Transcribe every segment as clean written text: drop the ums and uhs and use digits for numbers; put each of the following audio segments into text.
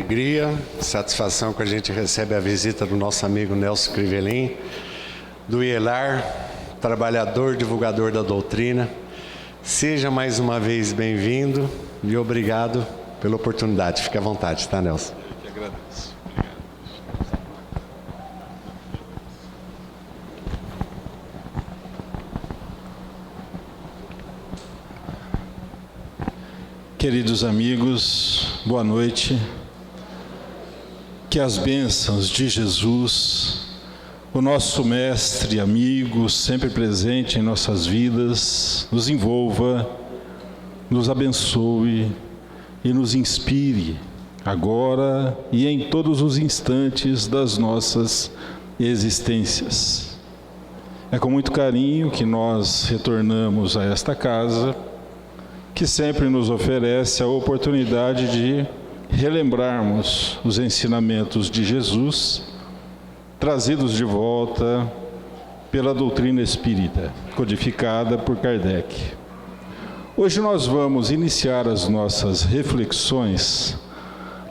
alegria, satisfação que a gente recebe a visita do nosso amigo Nelson Crivelin, do IELAR, trabalhador, divulgador da doutrina. Seja mais uma vez bem-vindo e obrigado pela oportunidade. Fique à vontade, tá, Nelson? Eu que agradeço. Queridos amigos, boa noite. Que as bênçãos de Jesus, o nosso mestre e amigo, sempre presente em nossas vidas, nos envolva, nos abençoe e nos inspire, agora e em todos os instantes das nossas existências. É com muito carinho que nós retornamos a esta casa, que sempre nos oferece a oportunidade de relembrarmos os ensinamentos de Jesus, trazidos de volta pela doutrina espírita, codificada por Kardec. Hoje nós vamos iniciar as nossas reflexões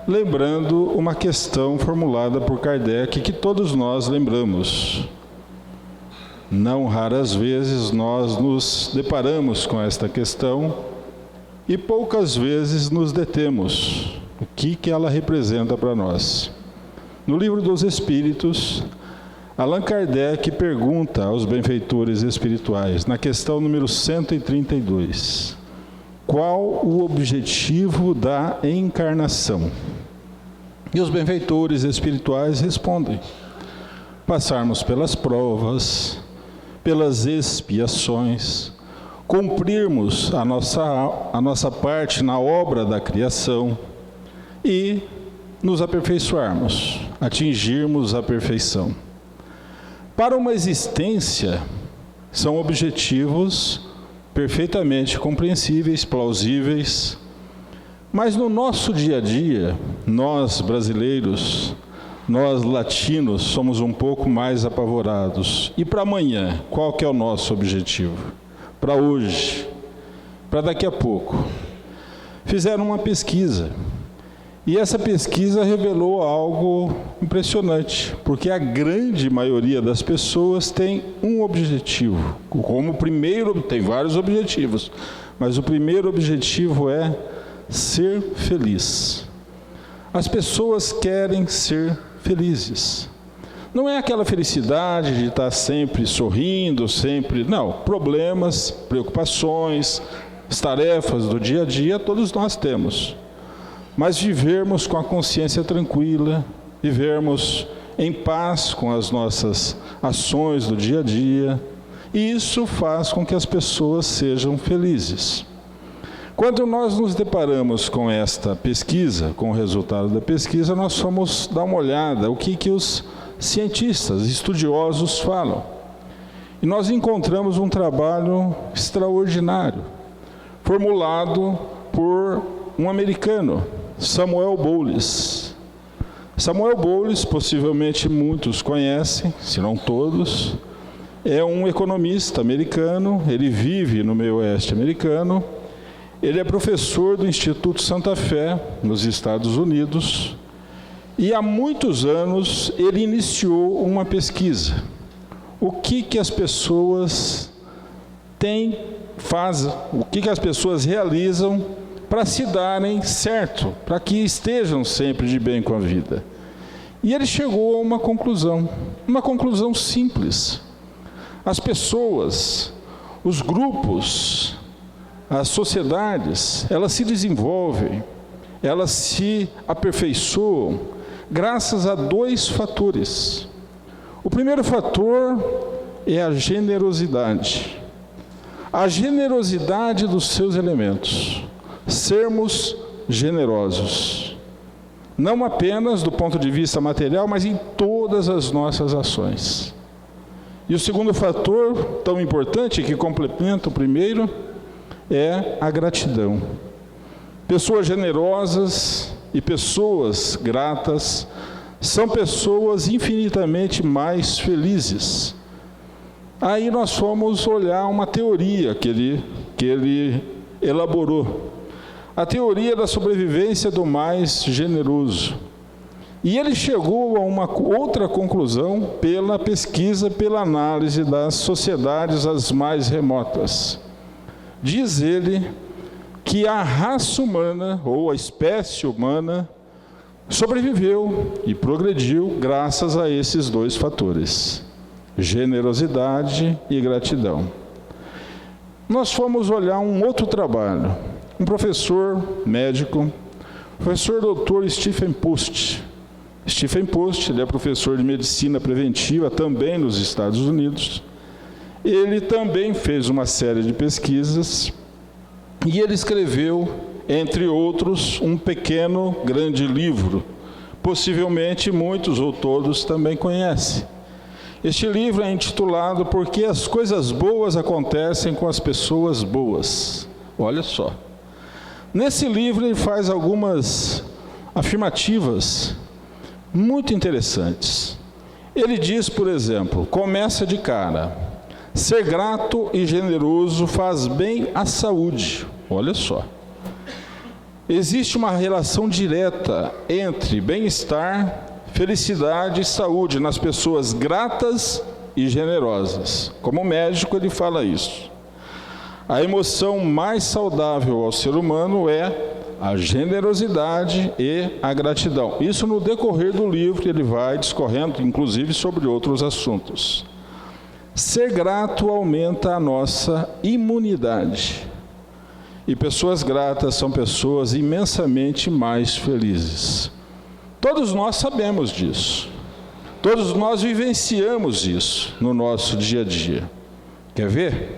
lembrando uma questão formulada por Kardec que todos nós lembramos. Não raras vezes nós nos deparamos com esta questão e poucas vezes nos detemos. O que ela representa para nós? No Livro dos Espíritos, Allan Kardec pergunta aos benfeitores espirituais, na questão número 132, qual o objetivo da encarnação? E os benfeitores espirituais respondem: passarmos pelas provas, pelas expiações, cumprirmos a nossa parte na obra da criação e nos aperfeiçoarmos, atingirmos a perfeição. Para uma existência, são objetivos perfeitamente compreensíveis, plausíveis, mas no nosso dia a dia, nós brasileiros, nós latinos, somos um pouco mais apavorados. E para amanhã, qual que é o nosso objetivo? Para hoje, para daqui a pouco. Fizeram uma pesquisa, e essa pesquisa revelou algo impressionante, porque a grande maioria das pessoas tem um objetivo. Como primeiro, tem vários objetivos, mas o primeiro objetivo é ser feliz. As pessoas querem ser felizes. Não é aquela felicidade de estar sempre sorrindo, sempre... Não, problemas, preocupações, as tarefas do dia a dia, todos nós temos. Mas vivermos com a consciência tranquila, vivermos em paz com as nossas ações do dia a dia, e isso faz com que as pessoas sejam felizes. Quando nós nos deparamos com esta pesquisa, com o resultado da pesquisa, nós fomos dar uma olhada o que os cientistas, estudiosos falam. E nós encontramos um trabalho extraordinário, formulado por um americano, Samuel Bowles. Samuel Bowles, possivelmente muitos conhecem, se não todos, é um economista americano, ele vive no meio oeste americano, ele é professor do Instituto Santa Fé, nos Estados Unidos, e há muitos anos ele iniciou uma pesquisa. O que as pessoas fazem, o que as pessoas realizam para se darem certo, para que estejam sempre de bem com a vida. E ele chegou a uma conclusão simples. As pessoas, os grupos, as sociedades, elas se desenvolvem, elas se aperfeiçoam graças a dois fatores. O primeiro fator é a generosidade. A generosidade dos seus elementos. Sermos generosos. Não apenas do ponto de vista material, mas em todas as nossas ações. E o segundo fator, tão importante, que complementa o primeiro, é a gratidão. Pessoas generosas e pessoas gratas são pessoas infinitamente mais felizes. Aí nós fomos olhar uma teoria que ele elaborou. a teoria da sobrevivência do mais generoso. E ele chegou a uma outra conclusão pela pesquisa, pela análise das sociedades as mais remotas. Diz ele que a raça humana, ou a espécie humana, sobreviveu e progrediu graças a esses dois fatores: generosidade e gratidão. Nós fomos olhar um outro trabalho. Um professor médico, professor Dr. Stephen Post. Stephen Post, ele é professor de medicina preventiva também nos Estados Unidos. Ele também fez uma série de pesquisas e ele escreveu, entre outros, um pequeno, grande livro. Possivelmente muitos ou todos também conhecem. Este livro é intitulado Por que as coisas boas acontecem com as pessoas boas. Olha só. Nesse livro ele faz algumas afirmativas muito interessantes. Ele diz, por exemplo, começa de cara: ser grato e generoso faz bem à saúde. Olha só. Existe uma relação direta entre bem-estar, felicidade e saúde nas pessoas gratas e generosas. Como médico, ele fala isso. A emoção mais saudável ao ser humano é a generosidade e a gratidão. Isso no decorrer do livro ele vai discorrendo, inclusive, sobre outros assuntos. Ser grato aumenta a nossa imunidade. E pessoas gratas são pessoas imensamente mais felizes. Todos nós sabemos disso. Todos nós vivenciamos isso no nosso dia a dia. Quer ver?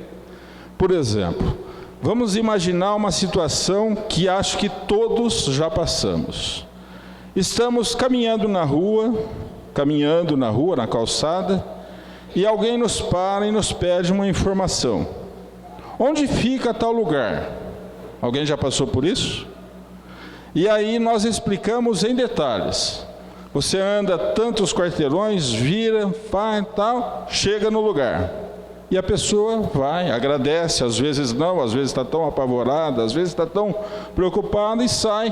Por exemplo, vamos imaginar uma situação que acho que todos já passamos. Estamos caminhando na rua, na calçada, e alguém nos para e nos pede uma informação. Onde fica tal lugar? Alguém já passou por isso? E aí nós explicamos em detalhes. Você anda tantos quarteirões, vira, faz tal, chega no lugar. E a pessoa vai, agradece, às vezes não, às vezes está tão apavorada, às vezes está tão preocupada e sai.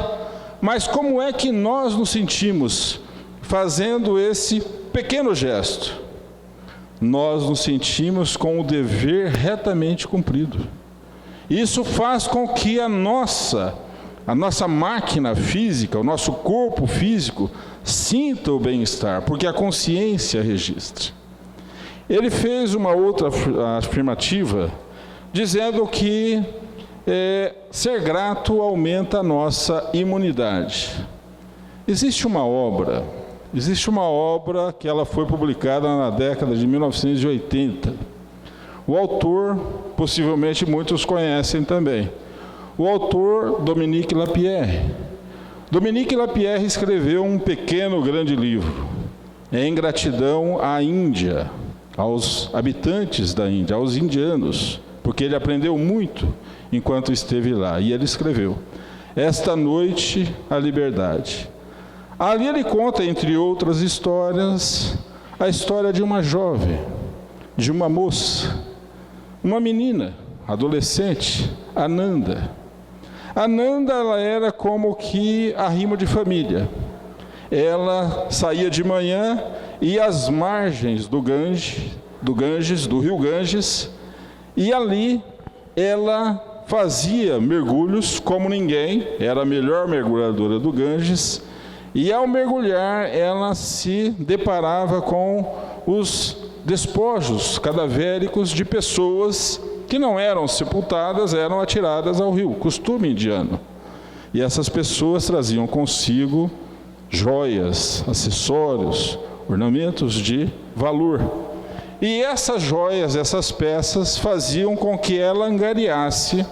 Mas como é que nós nos sentimos fazendo esse pequeno gesto? Nós nos sentimos com o dever retamente cumprido. Isso faz com que a nossa máquina física, o nosso corpo físico, sinta o bem-estar, porque a consciência registra. Ele fez uma outra afirmativa, dizendo que ser grato aumenta a nossa imunidade. Existe uma obra que ela foi publicada na década de 1980. O autor, possivelmente muitos conhecem também. O autor, Dominique Lapierre. Dominique Lapierre escreveu um pequeno, grande livro, em gratidão à Índia, aos habitantes da Índia, aos indianos, porque ele aprendeu muito enquanto esteve lá. E ele escreveu: Esta noite, a liberdade. Ali ele conta, entre outras histórias, a história de uma jovem, de uma moça, uma menina, adolescente, Ananda. Ananda, ela era como que a rima de família. Ela saía de manhã e ia às margens do rio Ganges, e ali ela fazia mergulhos como ninguém, era a melhor mergulhadora do Ganges, e ao mergulhar ela se deparava com os despojos cadavéricos de pessoas que não eram sepultadas, eram atiradas ao rio, costume indiano. E essas pessoas traziam consigo joias, acessórios, ornamentos de valor. E essas joias, essas peças, faziam com que ela angariasse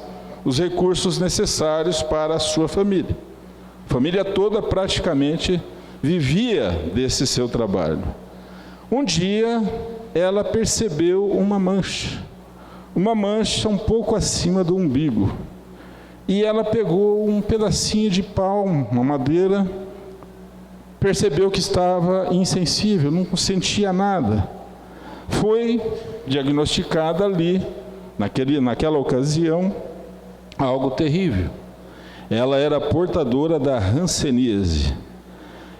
os recursos necessários para a sua família. A família toda praticamente vivia desse seu trabalho. Um dia, ela percebeu uma mancha um pouco acima do umbigo. E ela pegou um pedacinho de pau, uma madeira, percebeu que estava insensível, não sentia nada. Foi diagnosticada ali, naquela ocasião, algo terrível. Ela era portadora da hanseníase.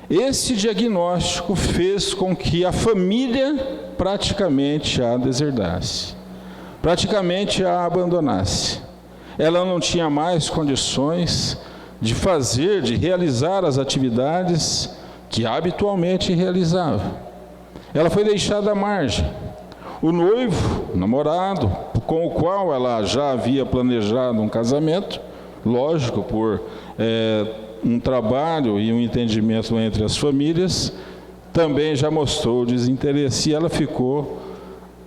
Esse diagnóstico fez com que a família praticamente a deserdasse, praticamente a abandonasse. Ela não tinha mais condições de fazer, de realizar as atividades que habitualmente realizava. Ela foi deixada à margem. O noivo, o namorado, com o qual ela já havia planejado um casamento, lógico, por um trabalho e um entendimento entre as famílias, também já mostrou desinteresse e ela ficou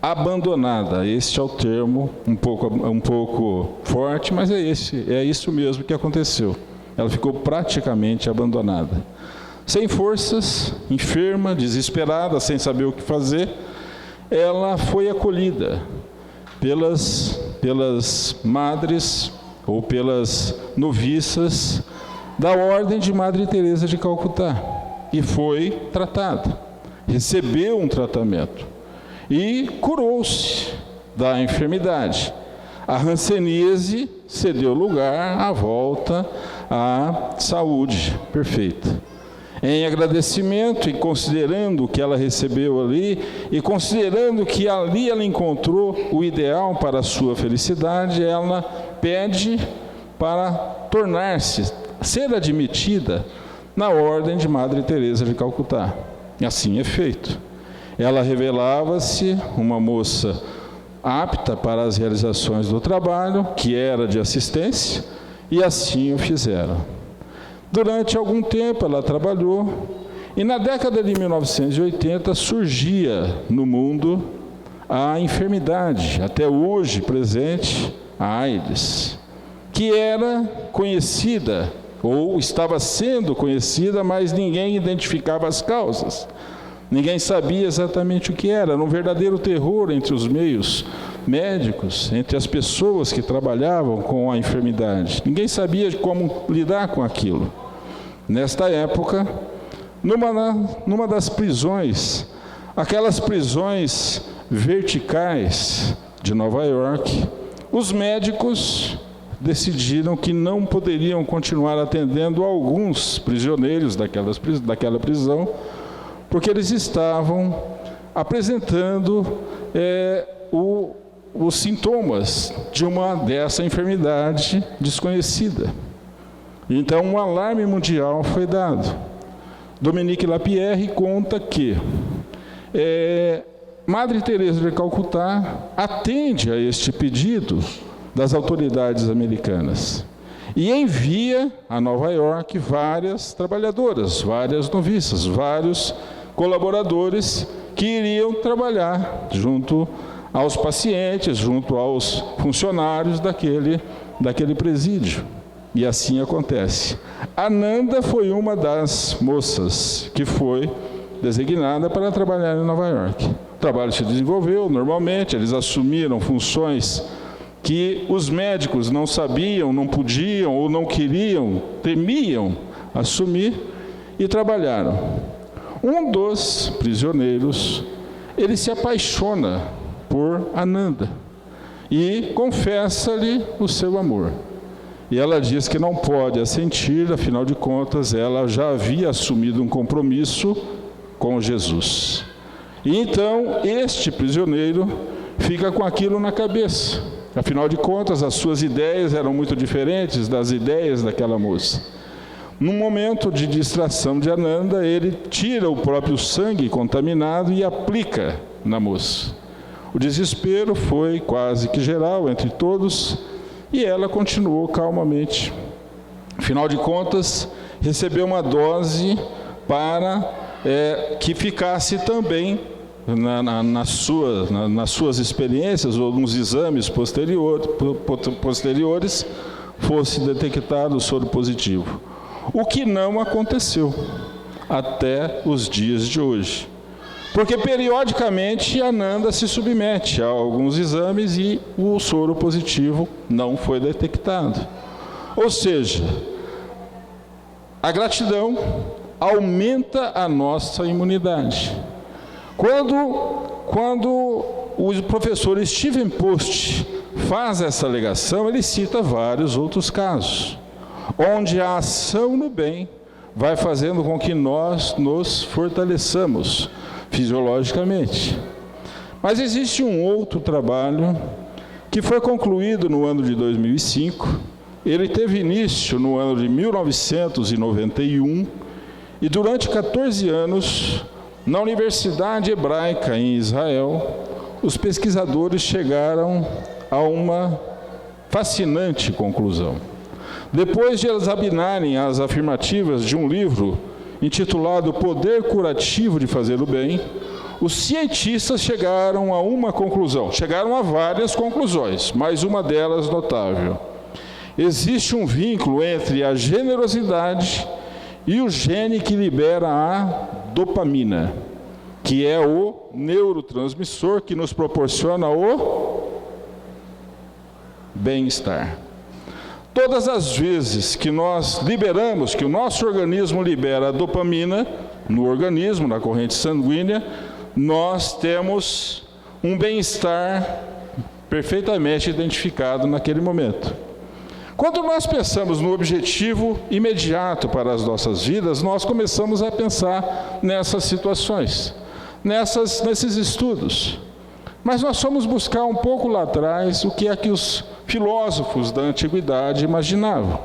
abandonada. Este é o termo um pouco forte, mas é isso mesmo que aconteceu. Ela ficou praticamente abandonada. Sem forças, enferma, desesperada, sem saber o que fazer, ela foi acolhida pelas madres ou pelas noviças da Ordem de Madre Teresa de Calcutá e foi tratada, recebeu um tratamento e curou-se da enfermidade. A hanseníase cedeu lugar à volta à saúde perfeita. Em agradecimento e considerando o que ela recebeu ali, e considerando que ali ela encontrou o ideal para a sua felicidade, ela pede para tornar-se, ser admitida na Ordem de Madre Teresa de Calcutá. E assim é feito. Ela revelava-se uma moça apta para as realizações do trabalho, que era de assistência, e assim o fizeram. Durante algum tempo ela trabalhou, e na década de 1980 surgia no mundo a enfermidade, até hoje presente, a AIDS, que era conhecida, ou estava sendo conhecida, mas ninguém identificava as causas. Ninguém sabia exatamente o que era um verdadeiro terror entre os meios médicos, entre as pessoas que trabalhavam com a enfermidade. Ninguém sabia como lidar com aquilo. Nesta época, numa das prisões, aquelas prisões verticais de Nova York, os médicos decidiram que não poderiam continuar atendendo alguns prisioneiros daquela prisão, porque eles estavam apresentando os sintomas dessa enfermidade desconhecida. Então, um alarme mundial foi dado. Dominique Lapierre conta que Madre Teresa de Calcutá atende a este pedido das autoridades americanas e envia a Nova York várias trabalhadoras, várias noviças, vários colaboradores que iriam trabalhar junto aos pacientes, junto aos funcionários daquele presídio. E assim acontece. Ananda foi uma das moças que foi designada para trabalhar em Nova York. O trabalho se desenvolveu normalmente, eles assumiram funções que os médicos não sabiam, não podiam ou não queriam, temiam assumir e trabalharam. Um dos prisioneiros, ele se apaixona por Ananda e confessa-lhe o seu amor. E ela diz que não pode assentir, afinal de contas, ela já havia assumido um compromisso com Jesus. E então, este prisioneiro fica com aquilo na cabeça. Afinal de contas, as suas ideias eram muito diferentes das ideias daquela moça. Num momento de distração de Ananda, ele tira o próprio sangue contaminado e aplica na moça. O desespero foi quase que geral entre todos, e ela continuou calmamente. Afinal de contas, recebeu uma dose para que ficasse também nas suas experiências ou nos exames posteriores, fosse detectado o soro positivo. O que não aconteceu até os dias de hoje. Porque periodicamente Ananda se submete a alguns exames e o soro positivo não foi detectado. Ou seja, a gratidão aumenta a nossa imunidade. Quando o professor Steven Post faz essa alegação, ele cita vários outros casos. onde a ação no bem vai fazendo com que nós nos fortaleçamos fisiologicamente. Mas existe um outro trabalho que foi concluído no ano de 2005. Ele teve início no ano de 1991 e durante 14 anos, na Universidade Hebraica em Israel, os pesquisadores chegaram a uma fascinante conclusão. Depois de examinarem as afirmativas de um livro intitulado Poder Curativo de Fazer o Bem, os cientistas chegaram a uma conclusão. Chegaram a várias conclusões, mas uma delas notável. Existe um vínculo entre a generosidade e o gene que libera a dopamina, que é o neurotransmissor que nos proporciona o bem-estar. Todas as vezes que nós liberamos, que o nosso organismo libera a dopamina no organismo, na corrente sanguínea, nós temos um bem-estar perfeitamente identificado naquele momento. Quando nós pensamos no objetivo imediato para as nossas vidas, nós começamos a pensar nessas situações, nesses estudos. Mas nós fomos buscar um pouco lá atrás o que é que os filósofos da antiguidade imaginavam.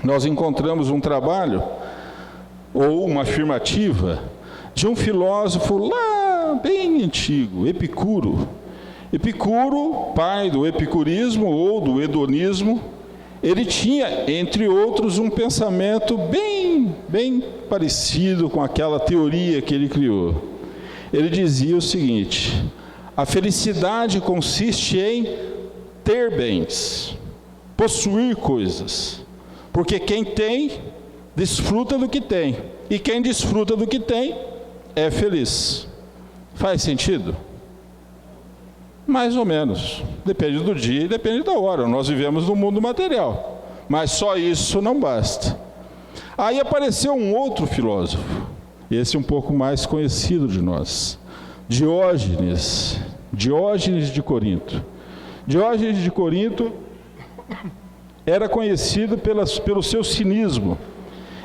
Nós encontramos um trabalho, ou uma afirmativa, de um filósofo lá bem antigo, Epicuro. Epicuro, pai do epicurismo ou do hedonismo, ele tinha, entre outros, um pensamento bem parecido com aquela teoria que ele criou. Ele dizia o seguinte: a felicidade consiste em ter bens, possuir coisas, porque quem tem, desfruta do que tem, e quem desfruta do que tem, é feliz. Faz sentido? Mais ou menos. Depende do dia e depende da hora. Nós vivemos no mundo material, mas só isso não basta. Aí apareceu um outro filósofo, esse um pouco mais conhecido de nós, Diógenes de Corinto. Diógenes de Corinto era conhecido pelo seu cinismo.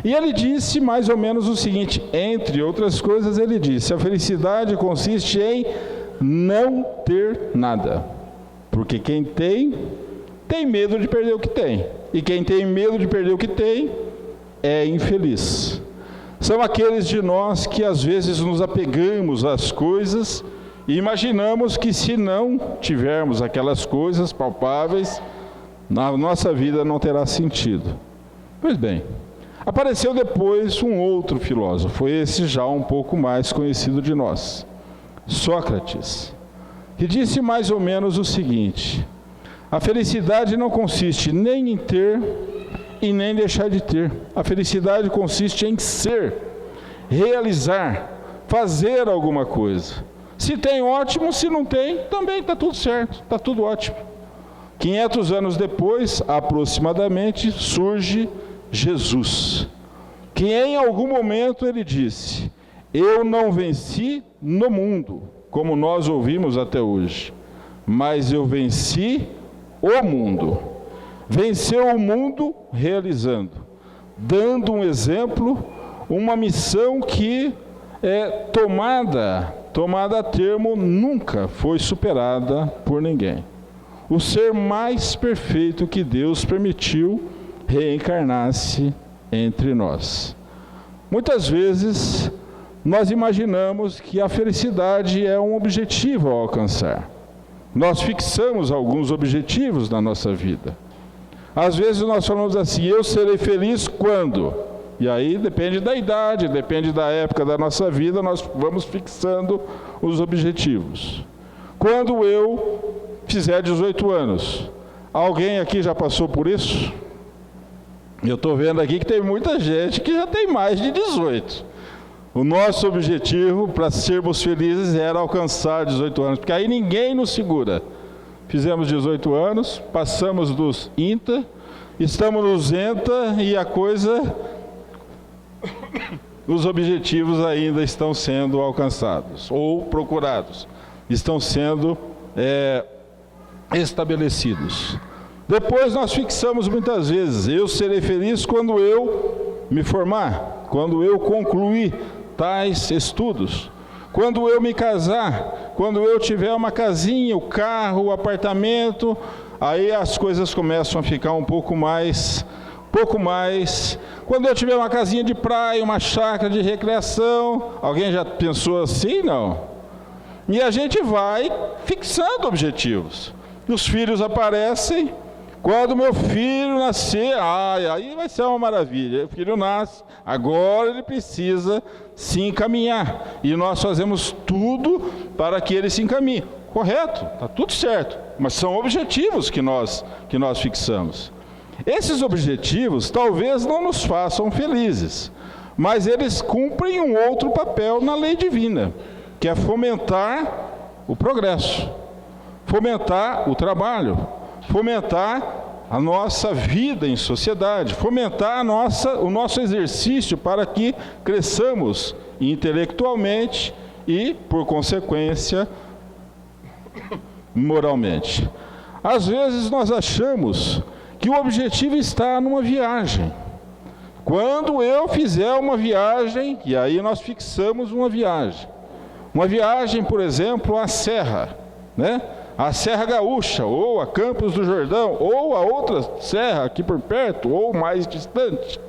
E ele disse mais ou menos o seguinte, entre outras coisas, ele disse: a felicidade consiste em não ter nada. Porque quem tem medo de perder o que tem. E quem tem medo de perder o que tem, é infeliz. São aqueles de nós que às vezes nos apegamos às coisas e imaginamos que se não tivermos aquelas coisas palpáveis, na nossa vida não terá sentido. Pois bem, apareceu depois um outro filósofo, esse já um pouco mais conhecido de nós, Sócrates, que disse mais ou menos o seguinte: a felicidade não consiste nem em ter e nem deixar de ter. A felicidade consiste em ser, realizar, fazer alguma coisa. Se tem, ótimo; se não tem, também está tudo certo, está tudo ótimo. 500 anos depois, aproximadamente, surge Jesus, que em algum momento ele disse: eu não venci no mundo, como nós ouvimos até hoje, mas eu venci o mundo. Venceu o mundo realizando, dando um exemplo, uma missão que tomada a termo, nunca foi superada por ninguém. O ser mais perfeito que Deus permitiu reencarnar-se entre nós. Muitas vezes nós imaginamos que a felicidade é um objetivo a alcançar. Nós fixamos alguns objetivos na nossa vida. Às vezes nós falamos assim: eu serei feliz quando? E aí depende da idade, depende da época da nossa vida, nós vamos fixando os objetivos. Quando eu fizer 18 anos, alguém aqui já passou por isso? Eu estou vendo aqui que tem muita gente que já tem mais de 18. O nosso objetivo para sermos felizes era alcançar 18 anos, porque aí ninguém nos segura. Fizemos 18 anos, passamos dos INTA, estamos nos ENTA e a coisa, os objetivos ainda estão sendo alcançados ou procurados, estão sendo estabelecidos. Depois nós fixamos muitas vezes: eu serei feliz quando eu me formar, quando eu concluir tais estudos, quando eu me casar, quando eu tiver uma casinha, o carro, o apartamento. Aí as coisas começam a ficar um pouco mais. Quando eu tiver uma casinha de praia, uma chácara de recreação. Alguém já pensou assim? Não. E a gente vai fixando objetivos. Os filhos aparecem. Quando meu filho nascer, aí vai ser uma maravilha. O filho nasce, agora ele precisa se encaminhar. E nós fazemos tudo para que ele se encaminhe. Correto, está tudo certo. Mas são objetivos que nós fixamos. Esses objetivos talvez não nos façam felizes, mas eles cumprem um outro papel na lei divina, que é fomentar o progresso, fomentar o trabalho, fomentar a nossa vida em sociedade, fomentar o nosso exercício para que cresçamos intelectualmente e, por consequência, moralmente. Às vezes nós achamos que o objetivo está numa viagem. Quando eu fizer uma viagem, e aí nós fixamos uma viagem. Uma viagem, por exemplo, à Serra, né? A Serra Gaúcha, ou a Campos do Jordão, ou a outra serra aqui por perto, ou mais distante.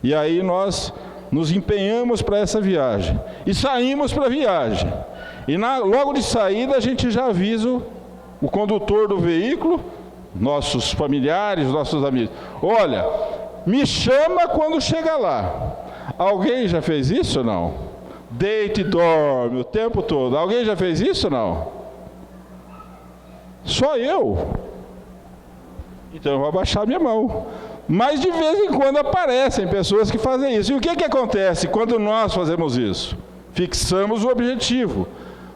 E aí nós nos empenhamos para essa viagem. E saímos para a viagem. E logo de saída a gente já avisa o condutor do veículo, nossos familiares, nossos amigos: olha, me chama quando chegar lá. Alguém já fez isso ou não? Deita e dorme o tempo todo. Alguém já fez isso ou não? Só eu. Então eu vou abaixar minha mão. Mas de vez em quando aparecem pessoas que fazem isso. E o que acontece quando nós fazemos isso? Fixamos o objetivo.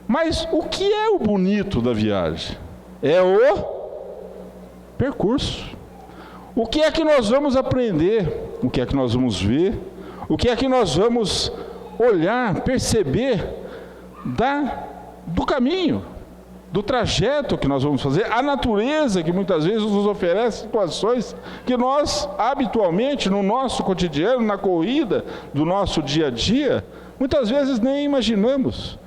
Mas o que é o bonito da viagem? É o percurso. O que é que nós vamos aprender? O que é que nós vamos ver? O que é que nós vamos olhar, perceber do caminho, do trajeto que nós vamos fazer? A natureza que muitas vezes nos oferece situações que nós, habitualmente, no nosso cotidiano, na corrida do nosso dia a dia, muitas vezes nem imaginamos.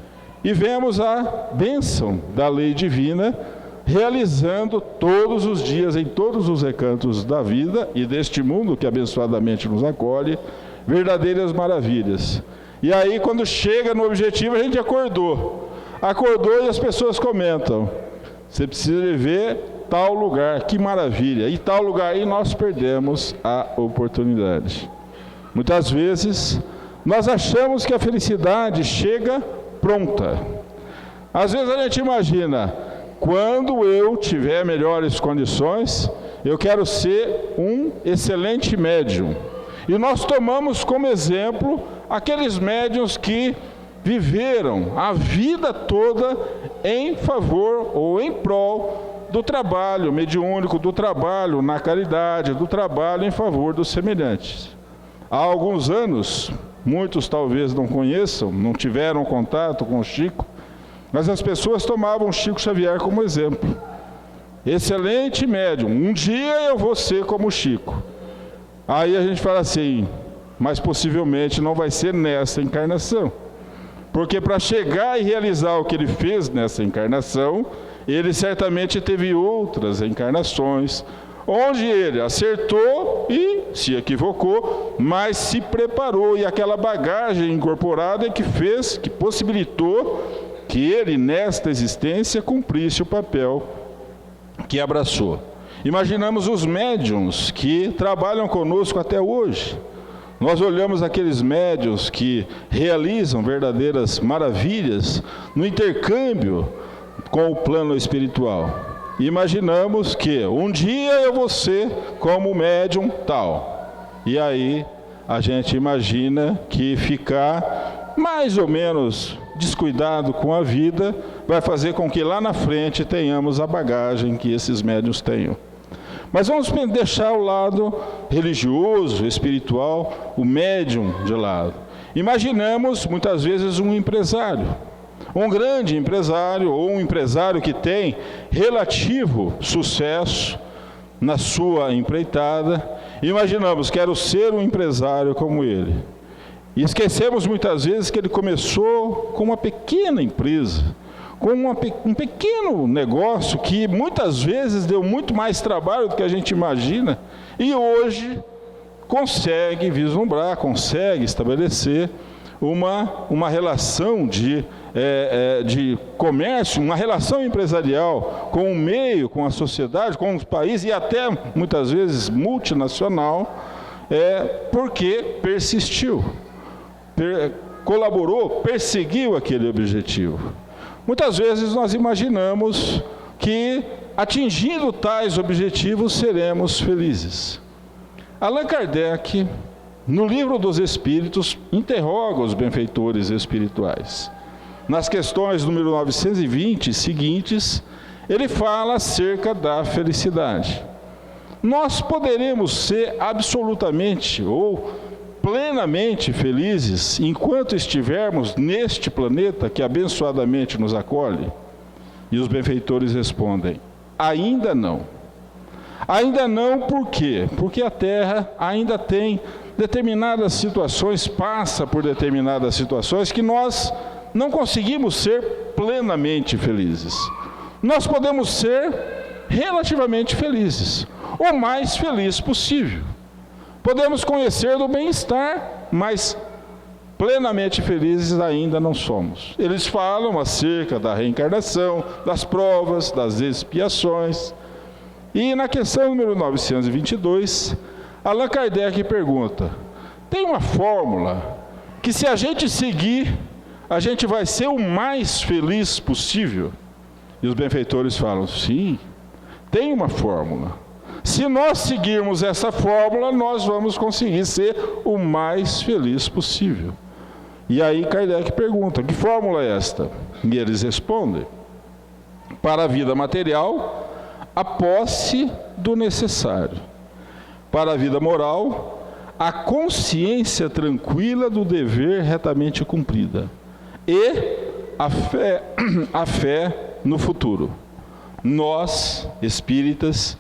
E vemos a bênção da lei divina realizando todos os dias, em todos os recantos da vida e deste mundo que abençoadamente nos acolhe, verdadeiras maravilhas. E aí, quando chega no objetivo, a gente acordou e as pessoas comentam: você precisa ver tal lugar, que maravilha, e tal lugar aí nós perdemos a oportunidade. Muitas vezes nós achamos que a felicidade chega pronta. Às vezes a gente imagina: quando eu tiver melhores condições, eu quero ser um excelente médium. E nós tomamos como exemplo aqueles médiuns que viveram a vida toda em favor ou em prol do trabalho mediúnico, do trabalho na caridade, do trabalho em favor dos semelhantes. Há alguns anos, muitos talvez não conheçam, não tiveram contato com o Chico, mas as pessoas tomavam o Chico Xavier como exemplo. Excelente médium, um dia eu vou ser como o Chico. Aí a gente fala assim: mas possivelmente não vai ser nessa encarnação. Porque para chegar e realizar o que ele fez nessa encarnação, ele certamente teve outras encarnações, onde ele acertou e se equivocou, mas se preparou, e aquela bagagem incorporada que fez, que possibilitou que ele, nesta existência, cumprisse o papel que abraçou. Imaginamos os médiuns que trabalham conosco até hoje. Nós olhamos aqueles médiuns que realizam verdadeiras maravilhas no intercâmbio com o plano espiritual. E imaginamos que um dia eu vou ser como médium tal. E aí a gente imagina que ficar mais ou menos descuidado com a vida vai fazer com que lá na frente tenhamos a bagagem que esses médiuns tenham. Mas vamos deixar o lado religioso, espiritual, o médium de lado. Imaginamos muitas vezes um empresário, um grande empresário, ou um empresário que tem relativo sucesso, na sua empreitada, imaginamos, quero ser um empresário como ele. E esquecemos muitas vezes que ele começou com uma pequena empresa, com um pequeno negócio que muitas vezes deu muito mais trabalho do que a gente imagina, e hoje consegue vislumbrar, consegue estabelecer uma relação de comércio, uma relação empresarial com o meio, com a sociedade, com os países e até muitas vezes multinacional, porque persistiu, colaborou, perseguiu aquele objetivo. Muitas vezes nós imaginamos que atingindo tais objetivos seremos felizes. Allan Kardec, no Livro dos Espíritos, interroga os benfeitores espirituais. Nas questões número 920 e seguintes, ele fala acerca da felicidade. Nós poderemos ser absolutamente ou plenamente felizes enquanto estivermos neste planeta que abençoadamente nos acolhe? E os benfeitores respondem: ainda não. Ainda não, por quê? Porque a Terra ainda tem determinadas situações, passa por determinadas situações que nós não conseguimos ser plenamente felizes. Nós podemos ser relativamente felizes, o mais feliz possível. Podemos conhecer do bem-estar, mas plenamente felizes ainda não somos. Eles falam acerca da reencarnação, das provas, das expiações. E na questão número 922, Allan Kardec pergunta: tem uma fórmula que se a gente seguir, a gente vai ser o mais feliz possível? E os benfeitores falam: sim, tem uma fórmula. Se nós seguirmos essa fórmula, nós vamos conseguir ser o mais feliz possível. E aí Kardec pergunta: que fórmula é esta? E eles respondem: para a vida material, a posse do necessário. Para a vida moral, a consciência tranquila do dever retamente cumprida. E a fé no futuro. Nós, espíritas,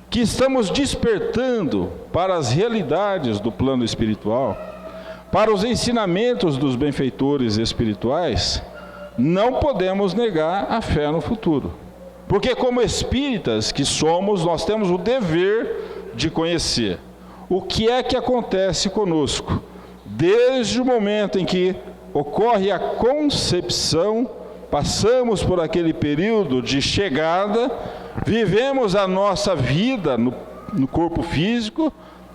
que estamos despertando para as realidades do plano espiritual, para os ensinamentos dos benfeitores espirituais, não podemos negar a fé no futuro. Porque como espíritas que somos, nós temos o dever de conhecer o que é que acontece conosco, desde o momento em que ocorre a concepção, passamos por aquele período de chegada, vivemos a nossa vida no corpo físico,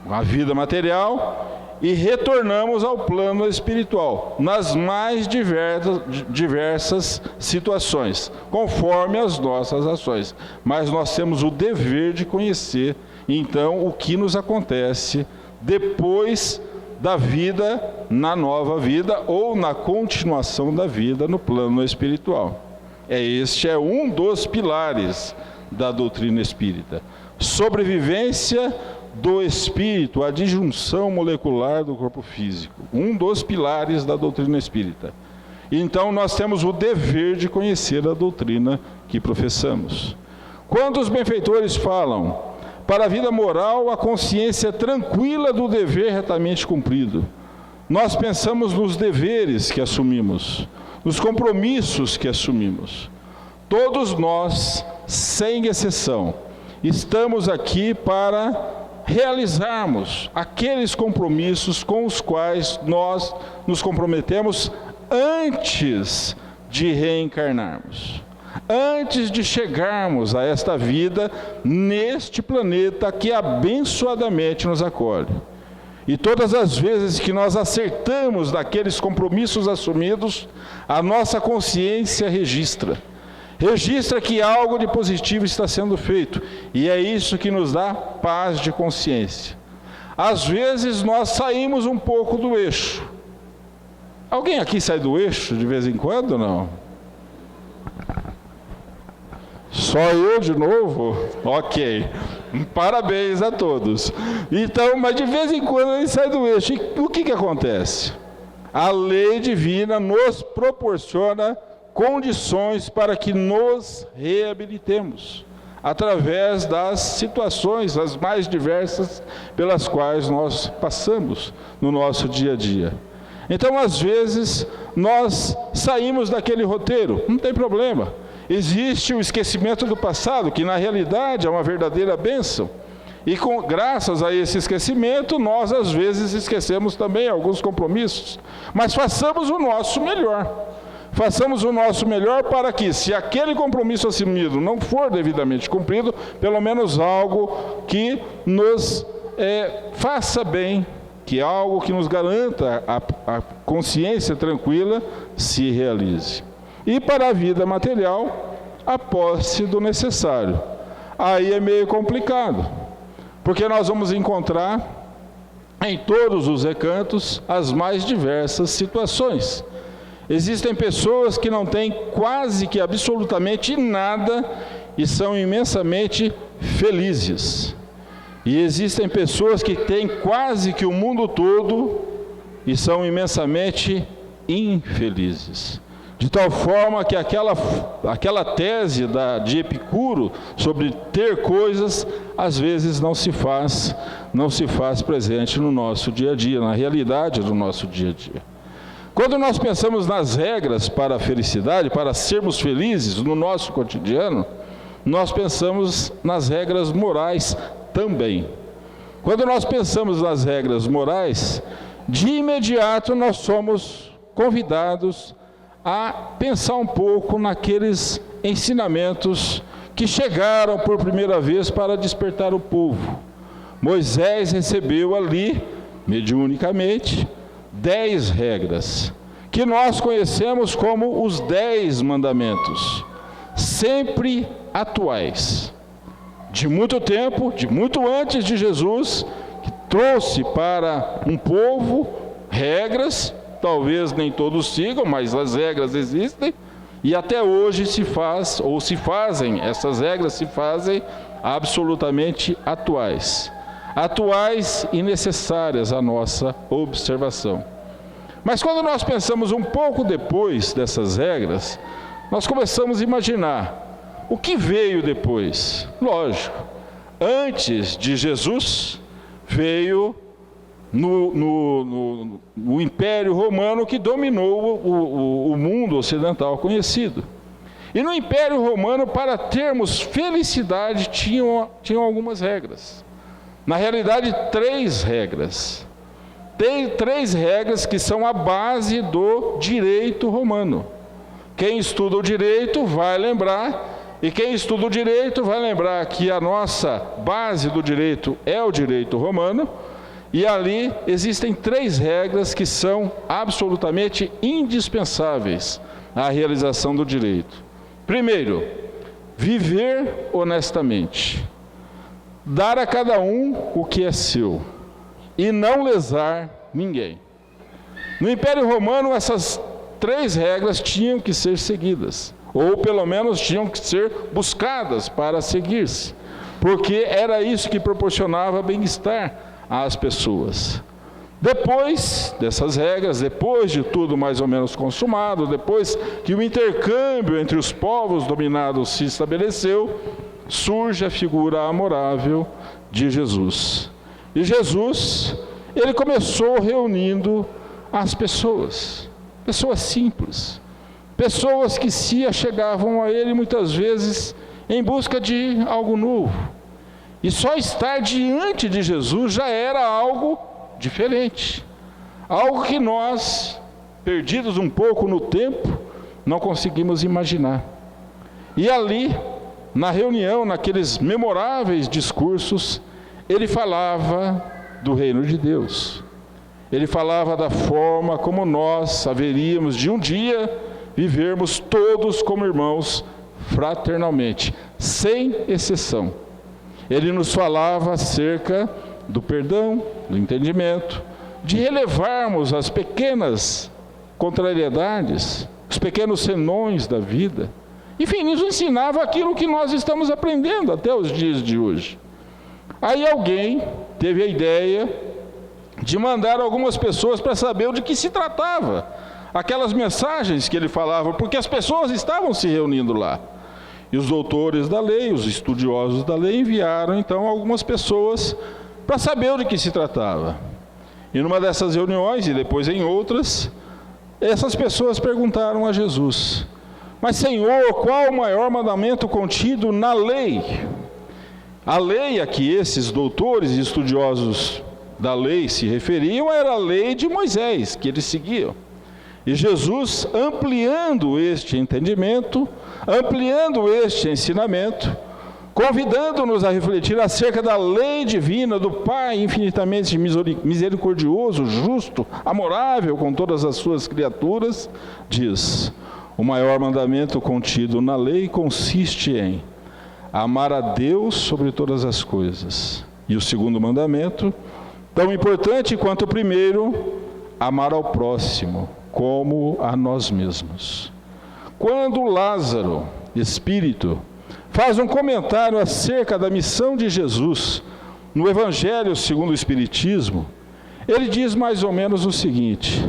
a vida material, e retornamos ao plano espiritual, nas mais diversas situações, conforme as nossas ações. Mas nós temos o dever de conhecer, então, o que nos acontece depois da vida, na nova vida, ou na continuação da vida no plano espiritual. Este é um dos pilares da doutrina espírita. Sobrevivência do espírito, a disjunção molecular do corpo físico, um dos pilares da doutrina espírita. Então nós temos o dever de conhecer a doutrina que professamos. Quando os benfeitores falam para a vida moral, a consciência tranquila do dever retamente cumprido, nós pensamos nos deveres que assumimos, nos compromissos que assumimos. Todos nós, sem exceção, estamos aqui para realizarmos aqueles compromissos com os quais nós nos comprometemos antes de reencarnarmos, antes de chegarmos a esta vida neste planeta que abençoadamente nos acolhe. E todas as vezes que nós acertamos daqueles compromissos assumidos, a nossa consciência registra que algo de positivo está sendo feito, e é isso que nos dá paz de consciência. Às vezes nós saímos um pouco do eixo. Alguém aqui sai do eixo de vez em quando ou não? Só eu de novo? Ok, parabéns a todos. Então, mas de vez em quando ele sai do eixo. E o que acontece? A lei divina nos proporciona condições para que nos reabilitemos. através das situações as mais diversas pelas quais nós passamos no nosso dia a dia. Então, às vezes, nós saímos daquele roteiro, não tem problema. Existe o esquecimento do passado, que na realidade é uma verdadeira bênção. E graças a esse esquecimento, nós às vezes esquecemos também alguns compromissos. Mas façamos o nosso melhor. Façamos o nosso melhor para que, se aquele compromisso assumido não for devidamente cumprido, pelo menos algo que nos faça bem, que algo que nos garanta a consciência tranquila se realize. E para a vida material, a posse do necessário. Aí é meio complicado, porque nós vamos encontrar em todos os recantos as mais diversas situações. Existem pessoas que não têm quase que absolutamente nada e são imensamente felizes. E existem pessoas que têm quase que o mundo todo e são imensamente infelizes. De tal forma que aquela tese de Epicuro sobre ter coisas, às vezes não se faz presente no nosso dia a dia, na realidade do nosso dia a dia. Quando nós pensamos nas regras para a felicidade, para sermos felizes no nosso cotidiano, nós pensamos nas regras morais também. Quando nós pensamos nas regras morais, de imediato nós somos convidados a pensar um pouco naqueles ensinamentos que chegaram por primeira vez para despertar o povo. Moisés recebeu ali, mediunicamente, 10 regras, que nós conhecemos como os 10 mandamentos, sempre atuais. De muito tempo, de muito antes de Jesus, que trouxe para um povo regras, talvez nem todos sigam, mas as regras existem, e até hoje se faz, ou se fazem, essas regras se fazem absolutamente atuais. Atuais e necessárias à nossa observação. Mas quando nós pensamos um pouco depois dessas regras, nós começamos a imaginar o que veio depois. Lógico, antes de Jesus, veio no Império Romano que dominou o mundo ocidental conhecido. E no Império Romano, para termos felicidade, tinham algumas regras. Na realidade, 3 regras. Tem 3 regras que são a base do direito romano. Quem estuda o direito vai lembrar, e quem estuda o direito vai lembrar que a nossa base do direito é o direito romano, e ali existem 3 regras que são absolutamente indispensáveis à realização do direito. Primeiro, viver honestamente. Dar a cada um o que é seu e não lesar ninguém. No Império Romano, essas 3 regras tinham que ser seguidas, ou pelo menos tinham que ser buscadas para seguir-se, porque era isso que proporcionava bem-estar às pessoas. Depois dessas regras, depois de tudo mais ou menos consumado, depois que o intercâmbio entre os povos dominados se estabeleceu, surge a figura amorável de Jesus. E Jesus, ele começou reunindo as pessoas simples, pessoas que se achegavam a ele muitas vezes em busca de algo novo. E só estar diante de Jesus já era algo diferente, algo que nós, perdidos um pouco no tempo, não conseguimos imaginar. E ali, na reunião, naqueles memoráveis discursos, ele falava do reino de Deus. Ele falava da forma como nós haveríamos de um dia vivermos todos como irmãos fraternalmente, sem exceção. Ele nos falava acerca do perdão, do entendimento, de relevarmos as pequenas contrariedades, os pequenos senões da vida. Enfim, nos ensinava aquilo que nós estamos aprendendo até os dias de hoje. Aí alguém teve a ideia de mandar algumas pessoas para saber de que se tratava, aquelas mensagens que ele falava, porque as pessoas estavam se reunindo lá. E os doutores da lei, os estudiosos da lei, enviaram então algumas pessoas para saber de que se tratava. E numa dessas reuniões, e depois em outras, essas pessoas perguntaram a Jesus: mas Senhor, qual o maior mandamento contido na lei? A lei a que esses doutores e estudiosos da lei se referiam era a lei de Moisés, que eles seguiam. E Jesus, ampliando este entendimento, ampliando este ensinamento, convidando-nos a refletir acerca da lei divina do Pai infinitamente misericordioso, justo, amorável com todas as suas criaturas, diz: o maior mandamento contido na lei consiste em amar a Deus sobre todas as coisas. E o segundo mandamento, tão importante quanto o primeiro, amar ao próximo como a nós mesmos. Quando Lázaro, espírito, faz um comentário acerca da missão de Jesus no Evangelho segundo o Espiritismo, ele diz mais ou menos o seguinte: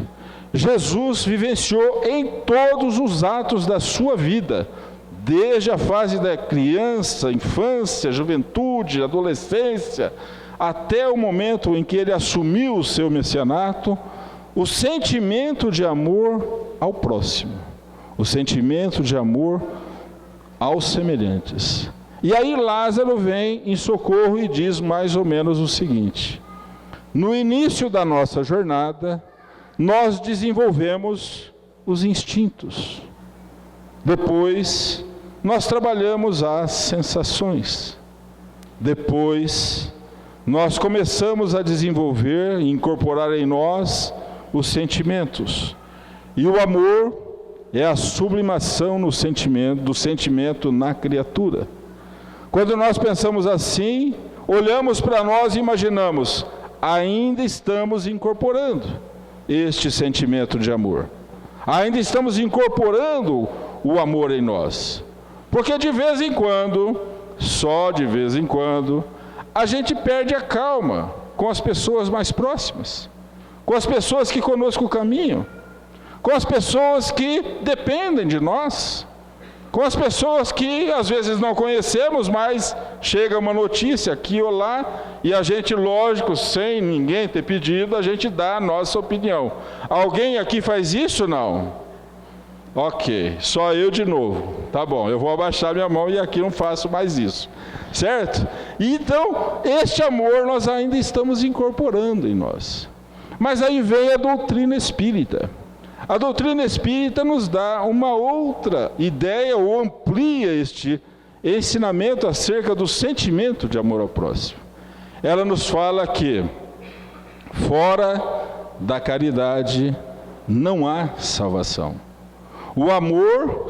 Jesus vivenciou em todos os atos da sua vida, desde a fase da criança, infância, juventude, adolescência, até o momento em que ele assumiu o seu messianato, o sentimento de amor ao próximo, o sentimento de amor aos semelhantes. E aí Lázaro vem em socorro e diz mais ou menos o seguinte: no início da nossa jornada, nós desenvolvemos os instintos. Depois, nós trabalhamos as sensações. Depois, nós começamos a desenvolver e incorporar em nós os sentimentos. E o amor é a sublimação no sentimento, do sentimento na criatura. Quando nós pensamos assim, olhamos para nós e imaginamos: ainda estamos incorporando este sentimento de amor. Ainda estamos incorporando o amor em nós. Porque de vez em quando, só de vez em quando, a gente perde a calma com as pessoas mais próximas, com as pessoas que conosco caminham, com as pessoas que dependem de nós, com as pessoas que às vezes não conhecemos, mas chega uma notícia aqui ou lá, e a gente, lógico, sem ninguém ter pedido, a gente dá a nossa opinião. Alguém aqui faz isso? Não? Ok, só eu de novo. Tá bom, eu vou abaixar minha mão e aqui não faço mais isso. Certo? Então, este amor nós ainda estamos incorporando em nós. Mas aí vem a doutrina espírita. A doutrina espírita nos dá uma outra ideia, ou amplia este ensinamento acerca do sentimento de amor ao próximo. Ela nos fala que fora da caridade não há salvação. O amor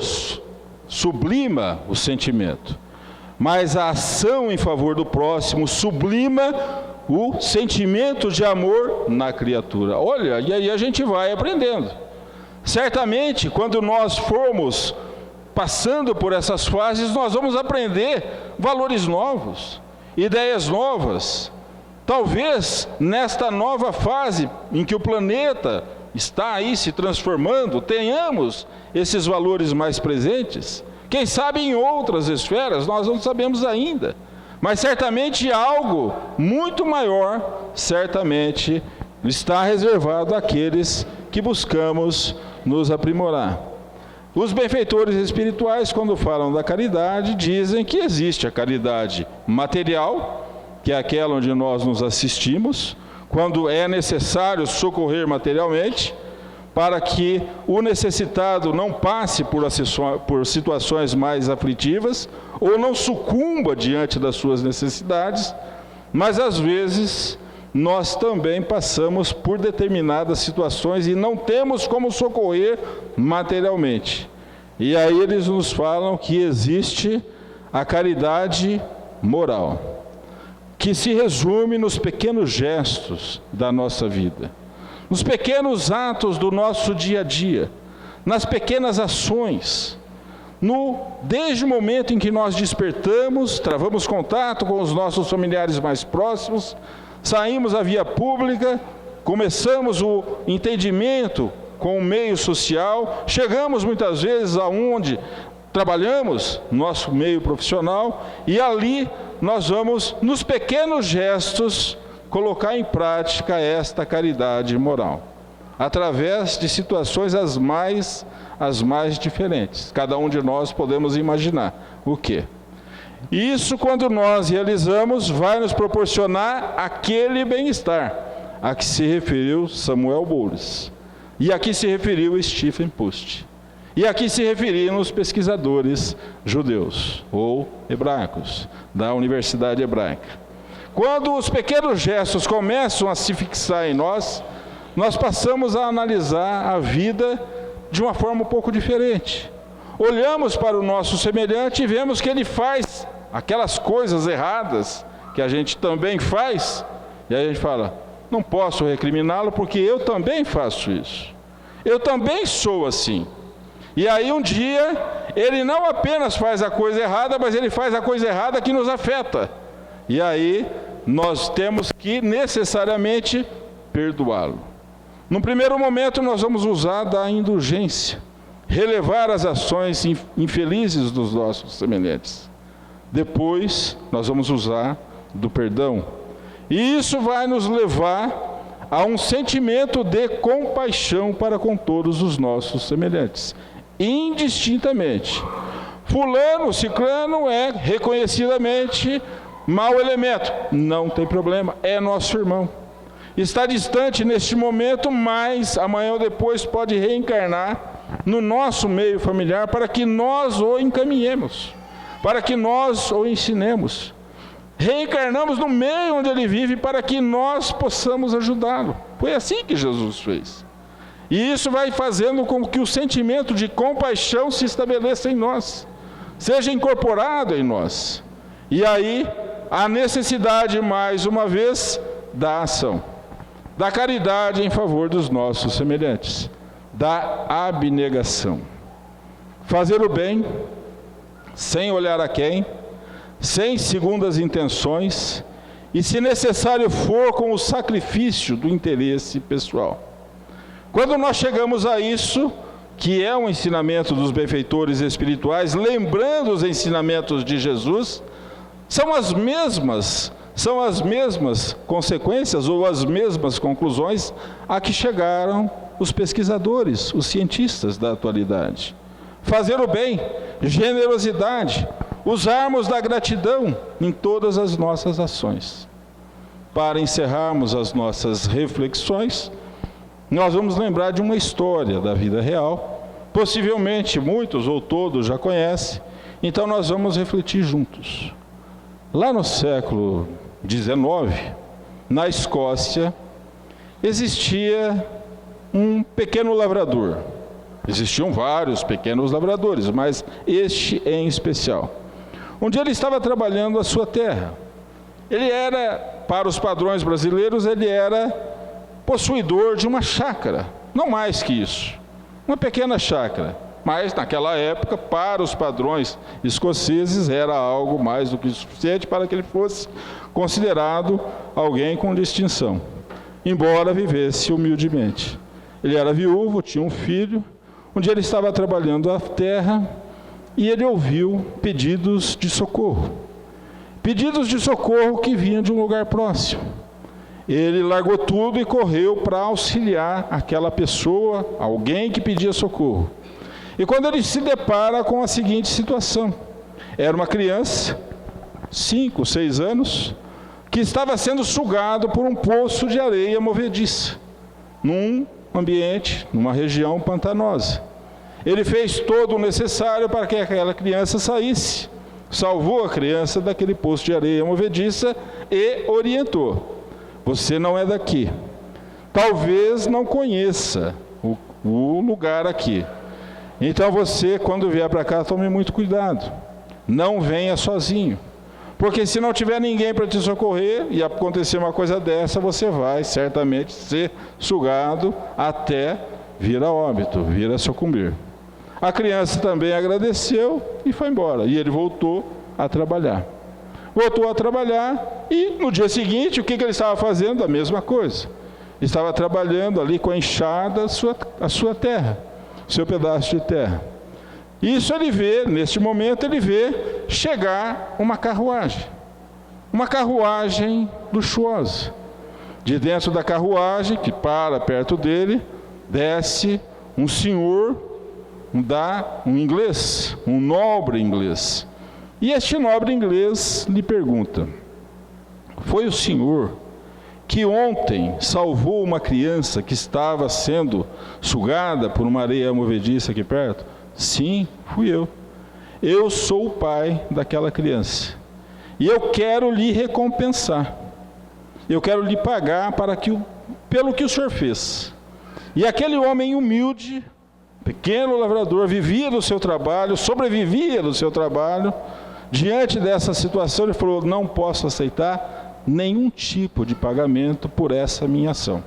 sublima o sentimento, mas a ação em favor do próximo sublima o sentimento de amor na criatura. Olha, e aí a gente vai aprendendo. Certamente, quando nós formos passando por essas fases, nós vamos aprender valores novos, ideias novas. Talvez nesta nova fase em que o planeta está aí se transformando, tenhamos esses valores mais presentes. Quem sabe em outras esferas, nós não sabemos ainda. Mas certamente algo muito maior, certamente está reservado àqueles que buscamos nos aprimorar. Os benfeitores espirituais, quando falam da caridade, dizem que existe a caridade material, que é aquela onde nós nos assistimos, quando é necessário socorrer materialmente, para que o necessitado não passe por situações mais aflitivas, ou não sucumba diante das suas necessidades, mas às vezes nós também passamos por determinadas situações e não temos como socorrer materialmente. E aí eles nos falam que existe a caridade moral, que se resume nos pequenos gestos da nossa vida, nos pequenos atos do nosso dia a dia, nas pequenas ações, desde o momento em que nós despertamos, travamos contato com os nossos familiares mais próximos, saímos à via pública, começamos o entendimento com o meio social, chegamos muitas vezes aonde trabalhamos, nosso meio profissional, e ali nós vamos, nos pequenos gestos, colocar em prática esta caridade moral, através de situações as mais diferentes. Cada um de nós podemos imaginar o quê? Isso, quando nós realizamos, vai nos proporcionar aquele bem-estar a que se referiu Samuel Bowles, e a que se referiu Stephen Post, e a que se referiram os pesquisadores judeus, ou hebraicos, da Universidade Hebraica. Quando os pequenos gestos começam a se fixar em nós, nós passamos a analisar a vida de uma forma um pouco diferente. Olhamos para o nosso semelhante e vemos que ele faz aquelas coisas erradas que a gente também faz, e aí a gente fala, não posso recriminá-lo porque eu também faço isso. Eu também sou assim. E aí um dia, ele não apenas faz a coisa errada, mas ele faz a coisa errada que nos afeta. E aí, nós temos que necessariamente perdoá-lo. Num primeiro momento, nós vamos usar da indulgência, relevar as ações infelizes dos nossos semelhantes. Depois, nós vamos usar do perdão. E isso vai nos levar a um sentimento de compaixão para com todos os nossos semelhantes, indistintamente. Fulano, ciclano é reconhecidamente mau elemento, não tem problema, é nosso irmão. Está distante neste momento, mas amanhã ou depois pode reencarnar no nosso meio familiar para que nós o encaminhemos, para que nós o ensinemos. Reencarnamos no meio onde ele vive para que nós possamos ajudá-lo. Foi assim que Jesus fez. E isso vai fazendo com que o sentimento de compaixão se estabeleça em nós, seja incorporado em nós. E aí, a necessidade, mais uma vez, da ação, da caridade em favor dos nossos semelhantes, da abnegação. Fazer o bem, sem olhar a quem, sem segundas intenções, e se necessário for, com o sacrifício do interesse pessoal. Quando nós chegamos a isso, que é um ensinamento dos benfeitores espirituais, lembrando os ensinamentos de Jesus, são as mesmas consequências ou as mesmas conclusões a que chegaram os pesquisadores, os cientistas da atualidade. Fazer o bem, generosidade, usarmos da gratidão em todas as nossas ações. Para encerrarmos as nossas reflexões, nós vamos lembrar de uma história da vida real, possivelmente muitos ou todos já conhecem, então nós vamos refletir juntos. Lá no século XIX, na Escócia, existia um pequeno lavrador. Existiam vários pequenos lavradores, mas este em especial. Um dia ele estava trabalhando a sua terra. Ele era, para os padrões brasileiros, ele era possuidor de uma chácara, não mais que isso, uma pequena chácara. Mas naquela época, para os padrões escoceses, era algo mais do que suficiente para que ele fosse considerado alguém com distinção, embora vivesse humildemente. Ele era viúvo, tinha um filho. Um dia ele estava trabalhando a terra e ele ouviu pedidos de socorro. Pedidos de socorro que vinham de um lugar próximo. Ele largou tudo e correu para auxiliar aquela pessoa, alguém que pedia socorro. E quando ele se depara com a seguinte situação: era uma criança, 5, 6 anos, que estava sendo sugado por um poço de areia movediça, num ambiente, numa região pantanosa. Ele fez todo o necessário para que aquela criança saísse, salvou a criança daquele poço de areia movediça e orientou: você não é daqui, talvez não conheça o lugar aqui, então você, quando vier para cá, tome muito cuidado, não venha sozinho, porque se não tiver ninguém para te socorrer e acontecer uma coisa dessa, você vai certamente ser sugado até vir a óbito, vir a sucumbir. A criança também agradeceu e foi embora, e ele voltou a trabalhar. Voltou a trabalhar e no dia seguinte, o que ele estava fazendo? A mesma coisa. Estava trabalhando ali com a enxada a sua terra, seu pedaço de terra. Isso ele vê, neste momento ele vê chegar uma carruagem luxuosa. De dentro da carruagem, que para perto dele, desce um senhor, um inglês, um nobre inglês. E este nobre inglês lhe pergunta: foi o senhor que ontem salvou uma criança que estava sendo sugada por uma areia movediça aqui perto? Sim, fui eu. Eu sou o pai daquela criança. E eu quero lhe recompensar. Eu quero lhe pagar pelo que o senhor fez. E aquele homem humilde, pequeno lavrador, vivia do seu trabalho, sobrevivia do seu trabalho. Diante dessa situação, ele falou: não posso aceitar nenhum tipo de pagamento por essa minha ação.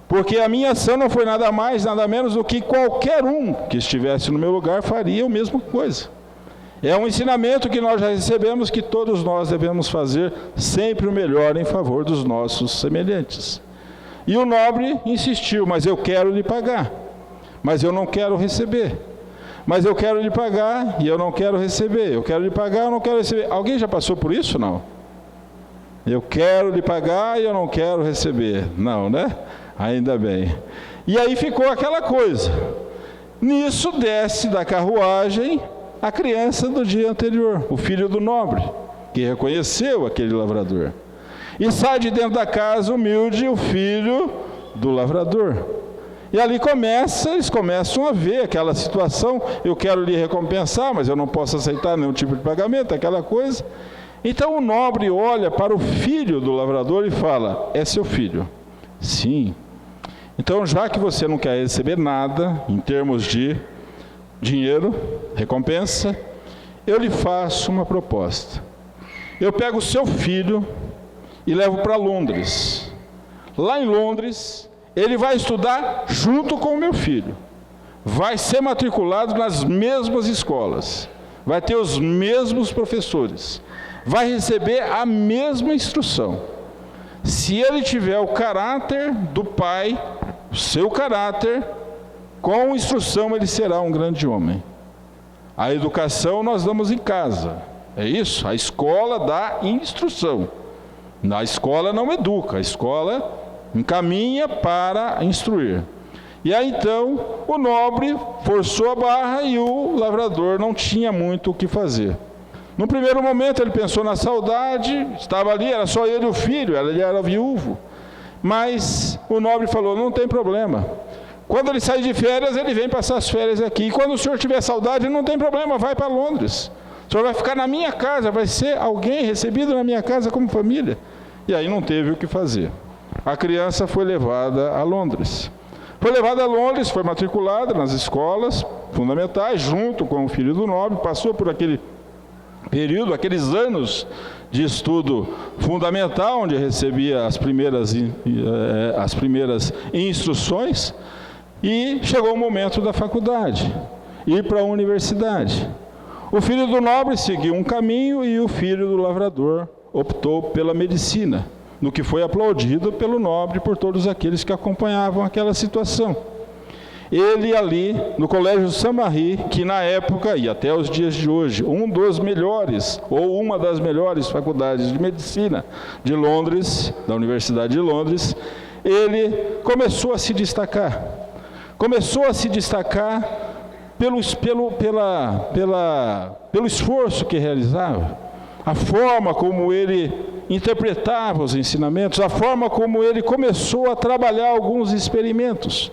Porque a minha ação não foi nada mais, nada menos do que qualquer um que estivesse no meu lugar faria a mesma coisa. É um ensinamento que nós já recebemos, que todos nós devemos fazer sempre o melhor em favor dos nossos semelhantes. E o nobre insistiu: mas eu quero lhe pagar, mas eu não quero receber. Mas eu quero lhe pagar e eu não quero receber. Eu quero lhe pagar, eu não quero receber. Alguém já passou por isso, não? Eu quero lhe pagar e eu não quero receber. Não, né? Ainda bem. E aí ficou aquela coisa. Nisso desce da carruagem a criança do dia anterior, o filho do nobre, que reconheceu aquele lavrador. E sai de dentro da casa humilde o filho do lavrador. E ali eles começam a ver aquela situação: eu quero lhe recompensar, mas eu não posso aceitar nenhum tipo de pagamento, aquela coisa. Então o nobre olha para o filho do lavrador e fala: é seu filho? Sim. Então, já que você não quer receber nada em termos de dinheiro, recompensa, eu lhe faço uma proposta. Eu pego o seu filho e levo para Londres. Lá em Londres, ele vai estudar junto com o meu filho. Vai ser matriculado nas mesmas escolas. Vai ter os mesmos professores. Vai receber a mesma instrução. Se ele tiver o caráter do pai, o seu caráter, com instrução ele será um grande homem. A educação nós damos em casa. É isso? A escola dá instrução. A escola não educa, a escola encaminha para instruir. E aí então o nobre forçou a barra e o lavrador não tinha muito o que fazer. No primeiro momento ele pensou na saudade, estava ali, era só ele e o filho, ele era viúvo. Mas o nobre falou: não tem problema. Quando ele sai de férias, ele vem passar as férias aqui. E quando o senhor tiver saudade, não tem problema, vai para Londres. O senhor vai ficar na minha casa, vai ser alguém recebido na minha casa como família. E aí não teve o que fazer. A criança foi levada a Londres. Foi levada a Londres, foi matriculada nas escolas fundamentais, junto com o filho do nobre, passou por aquele período, aqueles anos de estudo fundamental, onde recebia as primeiras instruções, e chegou o momento da faculdade, ir para a universidade. O filho do nobre seguiu um caminho e o filho do lavrador optou pela medicina, no que foi aplaudido pelo nobre por todos aqueles que acompanhavam aquela situação. Ele ali, no Colégio Saint-Marie, que na época, e até os dias de hoje, um dos melhores, ou uma das melhores faculdades de medicina de Londres, da Universidade de Londres, ele começou a se destacar. Começou a se destacar pelo esforço que realizava, a forma como ele interpretava os ensinamentos, a forma como ele começou a trabalhar alguns experimentos.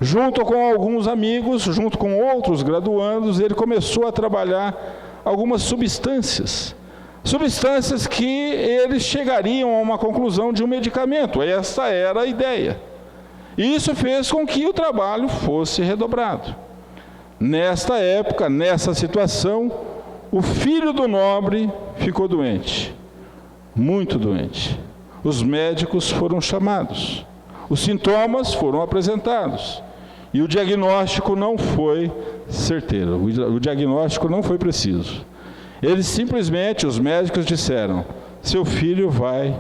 Junto com alguns amigos, junto com outros graduandos, ele começou a trabalhar algumas substâncias que eles chegariam a uma conclusão de um medicamento. Essa era a ideia. E isso fez com que o trabalho fosse redobrado. Nesta época, nessa situação, o filho do nobre ficou doente, muito doente. Os médicos foram chamados, os sintomas foram apresentados. E o diagnóstico não foi certeiro, o diagnóstico não foi preciso. Eles simplesmente, os médicos disseram: seu filho vai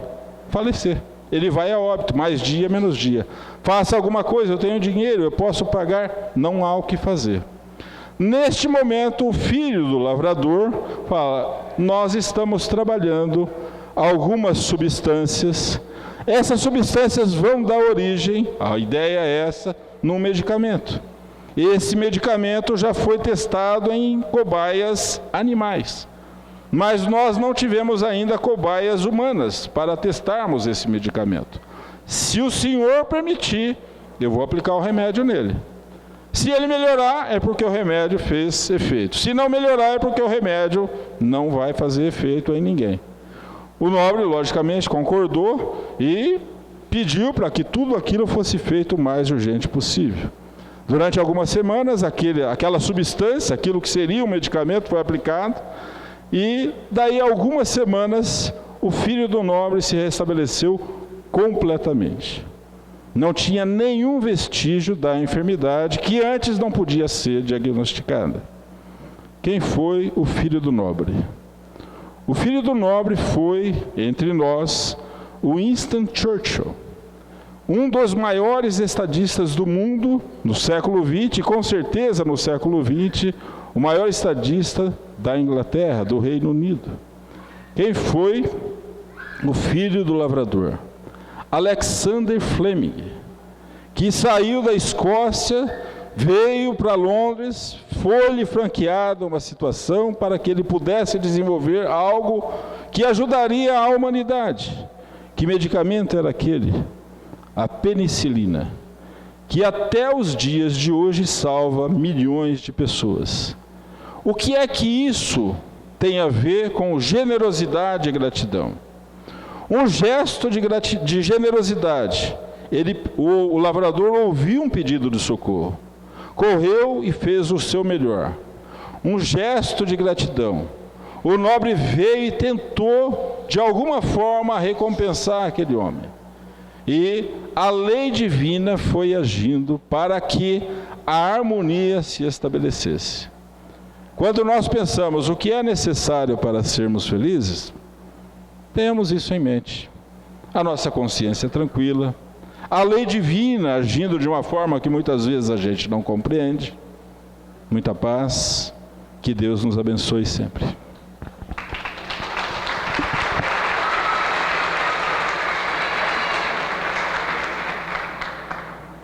falecer, ele vai a óbito, mais dia, menos dia. Faça alguma coisa, eu tenho dinheiro, eu posso pagar. Não há o que fazer. Neste momento, o filho do lavrador fala: nós estamos trabalhando algumas substâncias. Essas substâncias vão dar origem, a ideia é essa, num medicamento. Esse medicamento já foi testado em cobaias animais, mas nós não tivemos ainda cobaias humanas para testarmos esse medicamento. Se o Senhor permitir, eu vou aplicar o remédio nele. Se ele melhorar, é porque o remédio fez efeito. Se não melhorar, é porque o remédio não vai fazer efeito em ninguém. O nobre, logicamente, concordou e pediu para que tudo aquilo fosse feito o mais urgente possível. Durante algumas semanas, aquela substância, aquilo que seria um medicamento, foi aplicado, e daí algumas semanas, o filho do nobre se restabeleceu completamente. Não tinha nenhum vestígio da enfermidade que antes não podia ser diagnosticada. Quem foi o filho do nobre? O filho do nobre foi, entre nós, Winston Churchill, um dos maiores estadistas do mundo no século XX, e com certeza no século XX, o maior estadista da Inglaterra, do Reino Unido. Quem foi o filho do lavrador? Alexander Fleming, que saiu da Escócia, veio para Londres, foi-lhe franqueada uma situação para que ele pudesse desenvolver algo que ajudaria a humanidade. Que medicamento era aquele? A penicilina, que até os dias de hoje salva milhões de pessoas. O que é que isso tem a ver com generosidade e gratidão? Um gesto de generosidade. O lavrador ouviu um pedido de socorro, correu e fez o seu melhor. Um gesto de gratidão. O nobre veio e tentou, de alguma forma, recompensar aquele homem. E a lei divina foi agindo para que a harmonia se estabelecesse. Quando nós pensamos o que é necessário para sermos felizes, tenhamos isso em mente. A nossa consciência tranquila, a lei divina agindo de uma forma que muitas vezes a gente não compreende. Muita paz, que Deus nos abençoe sempre.